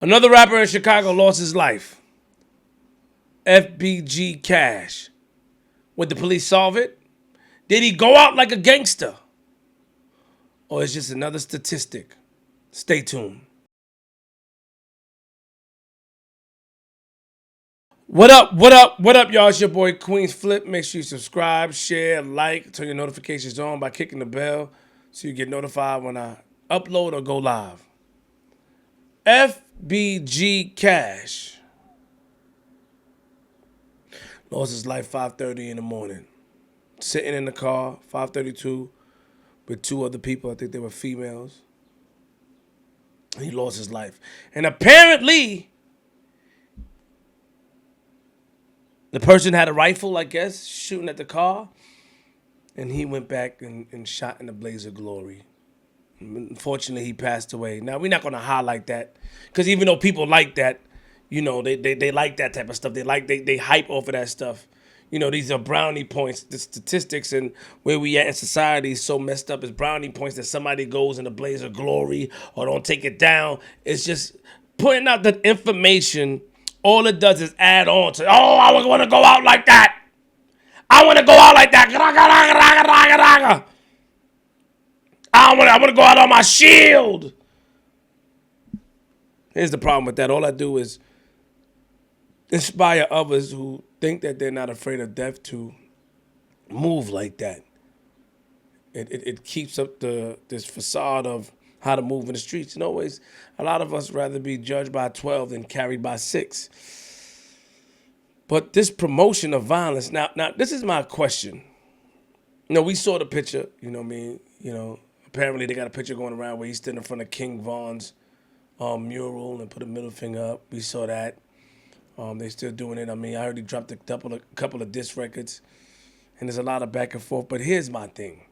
Another rapper in Chicago lost his life. FBG Cash. Would the police solve it? Did he go out like a gangster? Or it's just another statistic? Stay tuned. What up, what up, what up, y'all? It's your boy Queenzflip. Make sure you subscribe, share, like, turn your notifications on by kicking the bell so you get notified when I upload or go live. FBG Cash lost his life 5:30 in the morning. Sitting in the car, 5:32, with two other people. I think they were females. He lost his life. And apparently, the person had a rifle, I guess, shooting at the car. And he went back and shot in a blaze of glory. Unfortunately, he passed away. Now, we're not going to highlight that. Because even though people like that, you know, they like that type of stuff. They hype off of that stuff. You know, these are brownie points. The statistics and where we at in society is so messed up. It's brownie points that somebody goes in a blaze of glory or don't take it down. It's just putting out the information. All it does is add on to, oh, I want to go out like that. I want to go out like that. I want to go out on my shield. Here's the problem with that. All I do is inspire others who think that they're not afraid of death to move like that. It keeps up this facade of how to move in the streets. And always, a lot of us rather be judged by 12 than carried by 6. But this promotion of violence, now this is my question. You know, we saw the picture, you know what I mean? You know, apparently they got a picture going around where he's standing in front of King Von's mural and put a middle finger up. We saw that. They still doing it. I mean, I already dropped a couple of diss records, and there's a lot of back and forth. But here's my thing.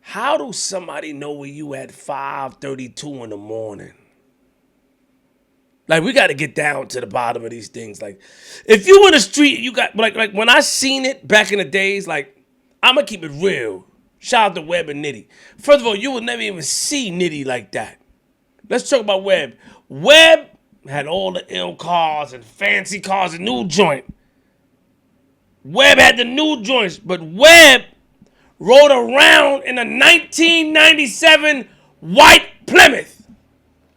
How do somebody know where you at 5:32 in the morning? Like, we got to get down to the bottom of these things. Like, if you in the street, you got, like when I seen it back in the days, like, I'm going to keep it real. Shout out to Webb and Nitty. First of all, you would never even see Nitty like that. Let's talk about Webb. Webb had all the ill cars and fancy cars and new joint. Webb had the new joints, but Webb rode around in a 1997 white Plymouth.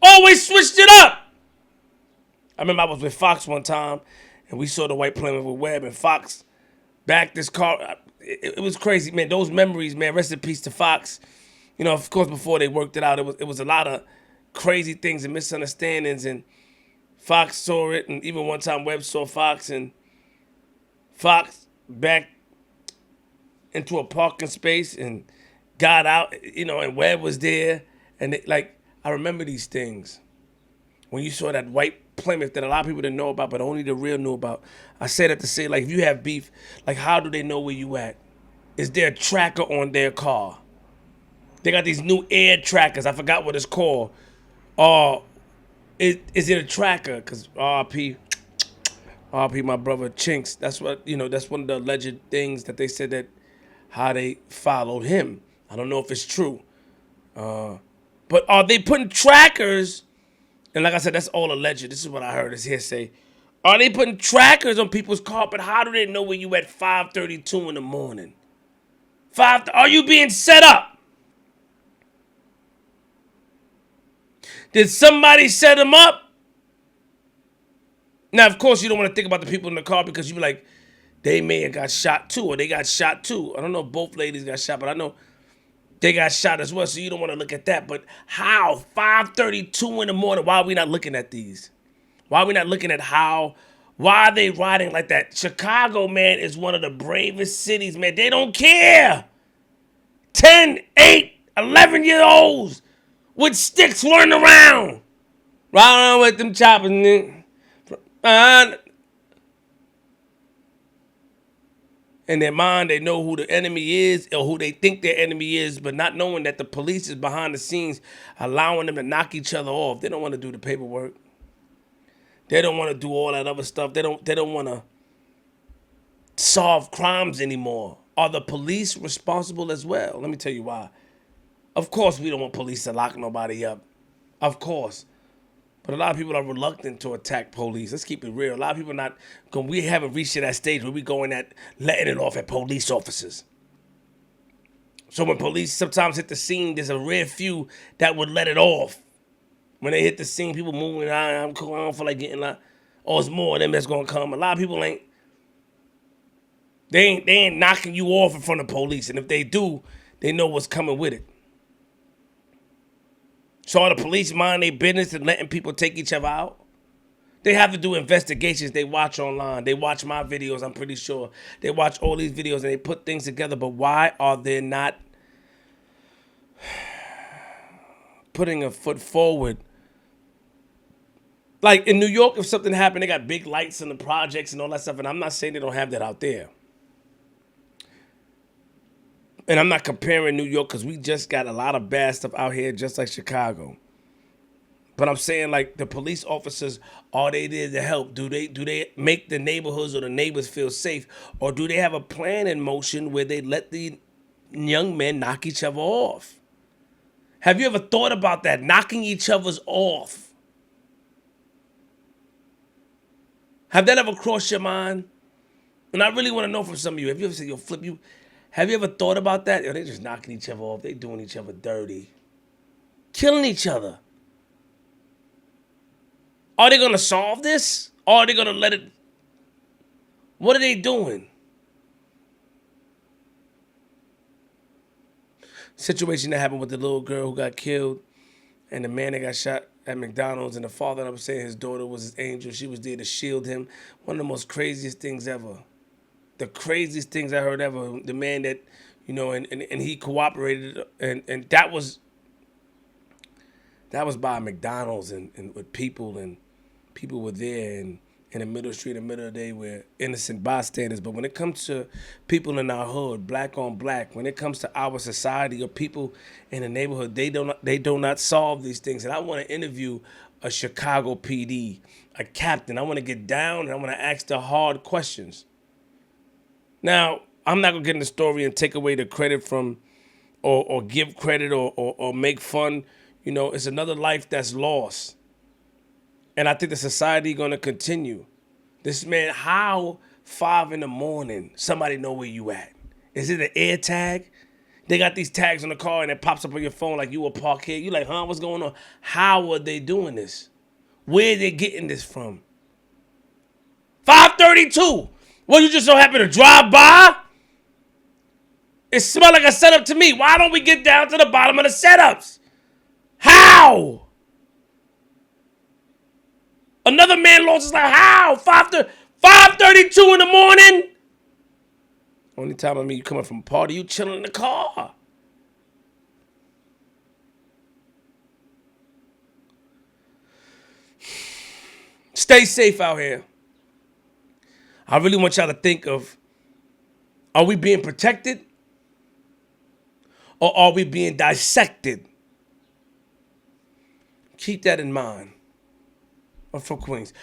Always switched it up. I remember I was with Fox one time, and we saw the white Plymouth with Webb, and Fox backed this car. It was crazy, man. Those memories, man. Rest in peace to Fox. You know, of course, before they worked it out, it was a lot of crazy things and misunderstandings, and Fox saw it, and even one time Webb saw Fox, and Fox backed into a parking space and got out, you know, and Webb was there, and I remember these things. When you saw that white Plymouth that a lot of people didn't know about, but only the real knew about. I say that to say, like, if you have beef, like, how do they know where you at? Is there a tracker on their car? They got these new air trackers. I forgot what it's called. Is it a tracker? Because RP, my brother Chinks. That's what, you know, that's one of the alleged things that they said that how they followed him. I don't know if it's true. But are they putting trackers? And like I said, that's all alleged. This is what I heard. It's hearsay. Are they putting trackers on people's car? But how do they know where you at 5:32 in the morning? Are you being set up? Did somebody set them up? Now, of course, you don't want to think about the people in the car because you be like, they may have got shot too, or they got shot too. I don't know if both ladies got shot, but I know they got shot as well, so you don't want to look at that. But how? 5:32 in the morning, why are we not looking at these? Why are we not looking at why are they riding like that? Chicago, man, is one of the bravest cities, man. They don't care. 10, 8, 11-year-olds with sticks running around. Riding around with them choppers. In their mind, they know who the enemy is or who they think their enemy is, but not knowing that the police is behind the scenes allowing them to knock each other off. They don't want to do the paperwork. They don't want to do all that other stuff. They don't want to solve crimes anymore. Are the police responsible as well? Let me tell you why. Of course, we don't want police to lock nobody up. Of course. But a lot of people are reluctant to attack police. Let's keep it real. A lot of people not going. We haven't reached to that stage where we going at letting it off at police officers. So when police sometimes hit the scene, there's a rare few that would let it off. When they hit the scene, people moving. I'm cool. I don't feel like getting like. Oh, it's more of them that's gonna come. A lot of people ain't. They ain't knocking you off in front of police, and if they do, they know what's coming with it. So are the police mind their business and letting people take each other out? They have to do investigations. They watch online. They watch my videos, I'm pretty sure. They watch all these videos and they put things together. But why are they not putting a foot forward? Like in New York, if something happened, they got big lights in the projects and all that stuff. And I'm not saying they don't have that out there. And I'm not comparing New York because we just got a lot of bad stuff out here, just like Chicago. But I'm saying, like, the police officers, are they there to help? Do they make the neighborhoods or the neighbors feel safe? Or do they have a plan in motion where they let the young men knock each other off? Have you ever thought about that, knocking each other's off? Have that ever crossed your mind? And I really want to know from some of you, have you ever said, yo, Flip, have you ever thought about that? Yo, they just knocking each other off. They doing each other dirty. Killing each other. Are they going to solve this? Or are they going to let it... What are they doing? Situation that happened with the little girl who got killed and the man that got shot at McDonald's, and the father, I'm saying his daughter was his angel. She was there to shield him. One of the most craziest things ever. The craziest things I heard ever. The man that, you know, and he cooperated, and that was by McDonald's and with people, and people were there and in the middle of the street, in the middle of the day, where innocent bystanders. But when it comes to people in our hood, black on black, when it comes to our society or people in the neighborhood, they do not solve these things. And I want to interview a Chicago PD, a captain. I want to get down and I want to ask the hard questions. Now, I'm not going to get in the story and take away the credit from or give credit or make fun. You know, it's another life that's lost. And I think the society going to continue. This man, how 5 a.m, somebody know where you at? Is it an air tag? They got these tags on the car and it pops up on your phone like you were parked here. You like, huh, what's going on? How are they doing this? Where are they getting this from? 5:32. Well, you just so happen to drive by? It smelled like a setup to me. Why don't we get down to the bottom of the setups? How? Another man lost his life. How? 5:32 in the morning? Only time I mean you coming from a party, you chilling in the car. Stay safe out here. I really want y'all to think of, are we being protected? Or are we being dissected? Keep that in mind. I'm from Queens.